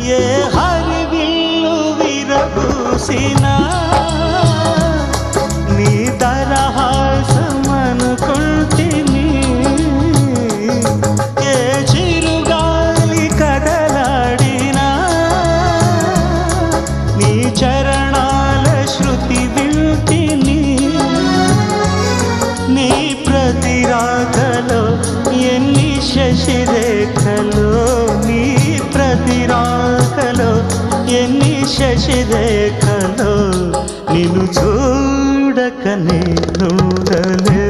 ఏ హరివిల్లు విరబూసినా నీ దరహాసమనుకుంటిని. ఏ చిరుగాలి కదలాడినా నీ చరణాల శృతి వింటిని. నీ ప్రతి రాకలో ఎన్ని శశిరేఖలో, నీ ప్రతి రాకలో ఎన్ని శశిరేఖలో, నిన్ను చూడకనే ఉండలే.